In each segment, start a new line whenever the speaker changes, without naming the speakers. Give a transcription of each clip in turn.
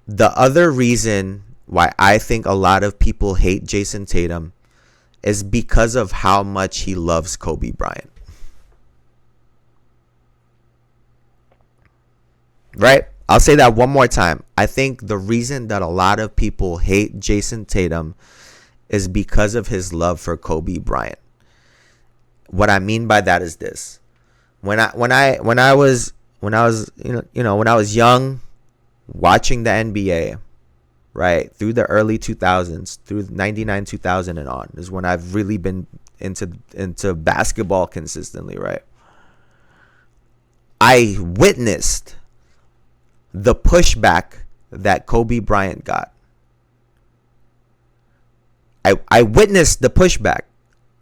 The other reason why I think a lot of people hate Jayson Tatum is because of how much he loves Kobe Bryant. Right? I'll say that one more time. I think the reason that a lot of people hate Jayson Tatum is because of his love for Kobe Bryant. What I mean by that is this. When I was young, watching the NBA, right, through the early 2000s, through 99, 2000 and on, is when I've really been into basketball consistently, right? I witnessed the pushback that Kobe Bryant got. I witnessed the pushback.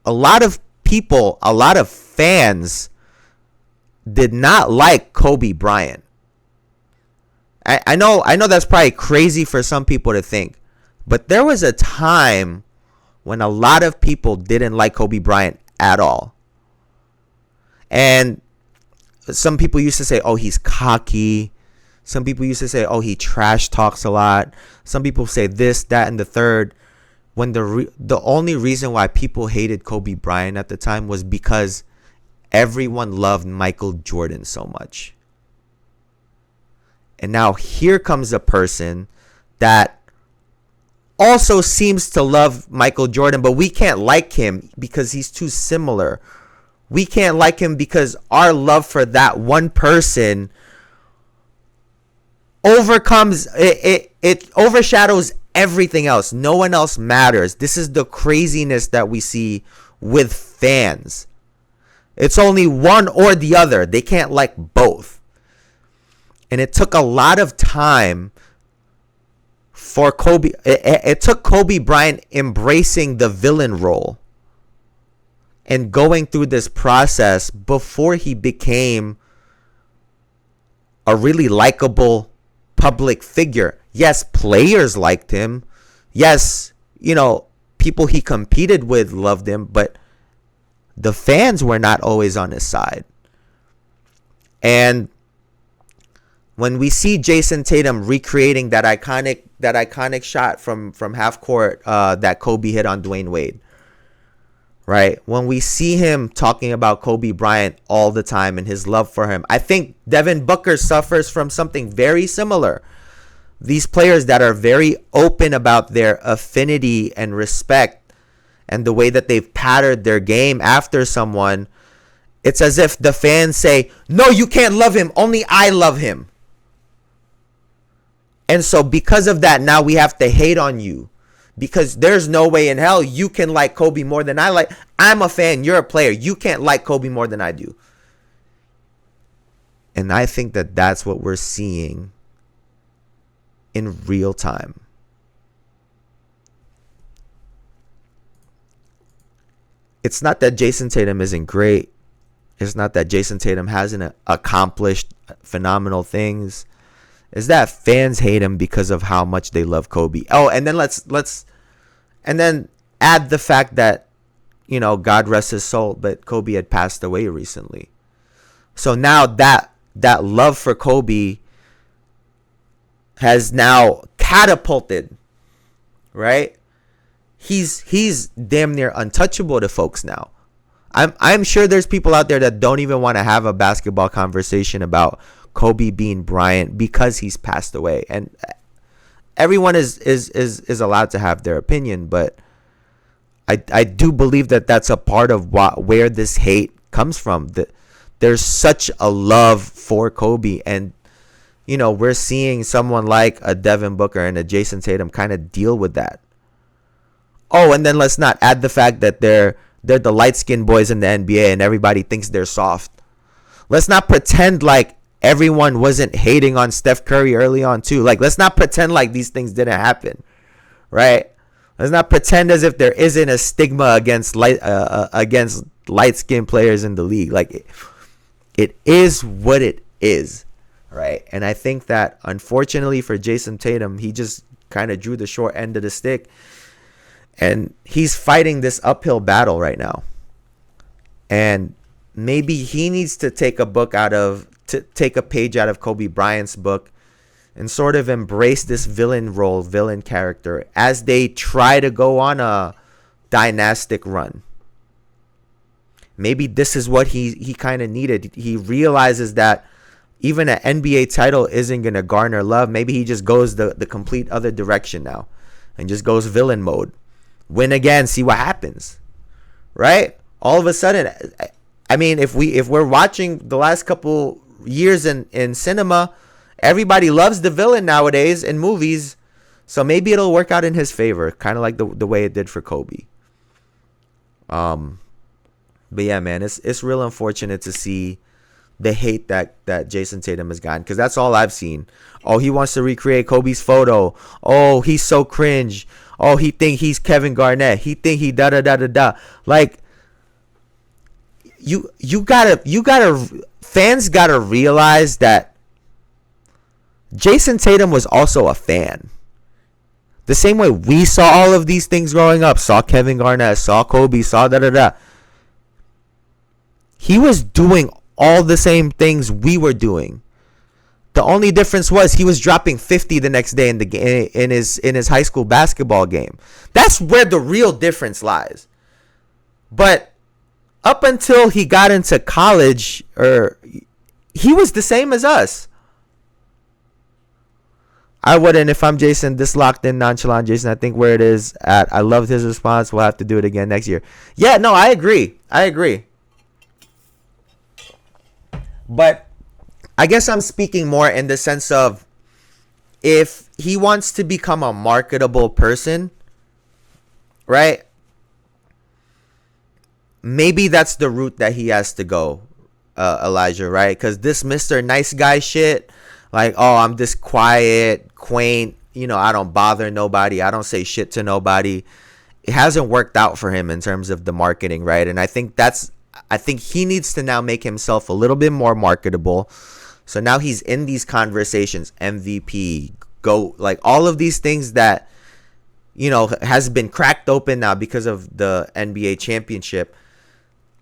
A lot of people, a lot of fans did not like Kobe Bryant. I know that's probably crazy for some people to think, but there was a time when a lot of people didn't like Kobe Bryant at all. And some people used to say, oh, he's cocky. Some people used to say, oh, he trash talks a lot. Some people say this, that, and the third. When the only reason why people hated Kobe Bryant at the time was because everyone loved Michael Jordan so much. And now here comes a person that also seems to love Michael Jordan, but we can't like him because he's too similar. We can't like him because our love for that one person overcomes it overshadows everything else. No one else matters. This is the craziness that we see with fans. It's only one or the other. They can't like both. And it took a lot of time for Kobe. It took Kobe Bryant embracing the villain role and going through this process before he became a really likable public figure. Yes, players liked him. Yes, people he competed with loved him, but the fans were not always on his side. And when we see Jayson Tatum recreating that iconic shot from half court that Kobe hit on Dwayne Wade, right? When we see him talking about Kobe Bryant all the time and his love for him, I think Devin Booker suffers from something very similar. These players that are very open about their affinity and respect and the way that they've patterned their game after someone, it's as if the fans say, no, you can't love him. Only I love him. And so because of that, now we have to hate on you. Because there's no way in hell you can like Kobe more than I like. I'm a fan. You're a player. You can't like Kobe more than I do. And I think that that's what we're seeing in real time. It's not that Jayson Tatum isn't great. It's not that Jayson Tatum hasn't accomplished phenomenal things. Is that fans hate him because of how much they love Kobe. Oh, and then let's add the fact that, God rest his soul, but Kobe had passed away recently. So now that love for Kobe has now catapulted, right? He's damn near untouchable to folks now. I'm sure there's people out there that don't even want to have a basketball conversation about Kobe being Bryant because he's passed away. And everyone is allowed to have their opinion, but I do believe that that's a part of where this hate comes from. There's such a love for Kobe, and we're seeing someone like a Devin Booker and a Jayson Tatum kind of deal with that. Oh, and then let's not add the fact that they're the light-skinned boys in the NBA and everybody thinks they're soft. Let's not pretend like everyone wasn't hating on Steph Curry early on too. Like, let's not pretend like these things didn't happen, right? Let's not pretend as if there isn't a stigma against light-skinned players in the league. Like, it is what it is, right? And I think that, unfortunately for Jayson Tatum, he just kind of drew the short end of the stick, and he's fighting this uphill battle right now. And maybe he needs to take a page out of Kobe Bryant's book and sort of embrace this villain role, villain character, as they try to go on a dynastic run. Maybe this is what he kind of needed. He realizes that even an NBA title isn't going to garner love. Maybe he just goes the complete other direction now and just goes villain mode. Win again, see what happens. Right? All of a sudden, I mean, if we're watching the last couple years in cinema, everybody loves the villain nowadays in movies. So maybe it'll work out in his favor, kind of like the way it did for Kobe. But yeah, man, it's real unfortunate to see the hate that Jayson Tatum has gotten, because that's all I've seen. Oh, he wants to recreate Kobe's photo. Oh, he's so cringe. Oh, he think he's Kevin Garnett. He think he da da da da da. Like, you gotta fans gotta realize that Jayson Tatum was also a fan. The same way we saw all of these things growing up, saw Kevin Garnett, saw Kobe, saw da da da. He was doing all the same things we were doing. The only difference was he was dropping 50 the next day in his high school basketball game. That's where the real difference lies. But up until he got into college, he was the same as us. I wouldn't, if I'm Jayson, this locked in, nonchalant Jayson. I think where it is at. I loved his response. We'll have to do it again next year. Yeah, no, I agree. But I guess I'm speaking more in the sense of, if he wants to become a marketable person, right? Maybe that's the route that he has to go, Elijah, right? Because this Mr. Nice Guy shit, like, oh, I'm this quiet, quaint, I don't bother nobody, I don't say shit to nobody. It hasn't worked out for him in terms of the marketing, right? And I think he needs to now make himself a little bit more marketable. So now he's in these conversations, MVP, GOAT, like all of these things that, has been cracked open now because of the NBA championship.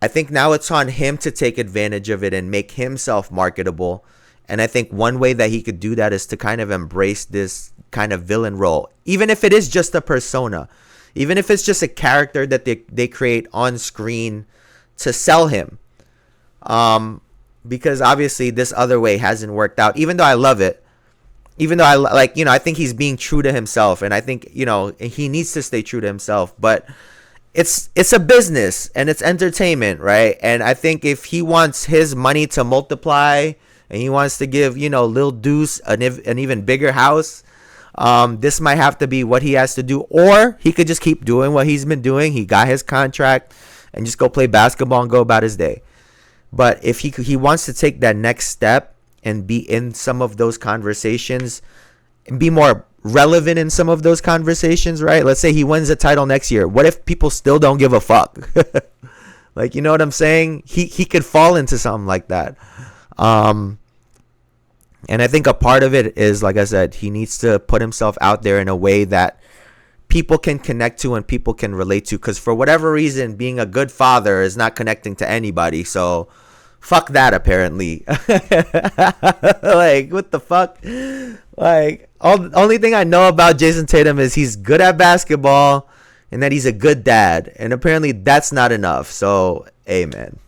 I think now it's on him to take advantage of it and make himself marketable. And I think one way that he could do that is to kind of embrace this kind of villain role, even if it is just a persona, even if it's just a character that they create on screen to sell him. Because obviously this other way hasn't worked out, even though I love it, even though I think he's being true to himself, and I think, he needs to stay true to himself, but it's a business and it's entertainment, right? And I think if he wants his money to multiply and he wants to give, Lil Deuce an even bigger house, this might have to be what he has to do, or he could just keep doing what he's been doing. He got his contract and just go play basketball and go about his day. But if he wants to take that next step and be in some of those conversations and be more relevant in some of those conversations, right? Let's say he wins a title next year. What if people still don't give a fuck? Like, you know what I'm saying? He could fall into something like that. And I think a part of it is, like I said, he needs to put himself out there in a way that people can connect to and people can relate to. Because for whatever reason, being a good father is not connecting to anybody. So fuck that, apparently. Like, what the fuck? Like, only thing I know about Jayson Tatum is he's good at basketball and that he's a good dad. And apparently that's not enough. So, amen.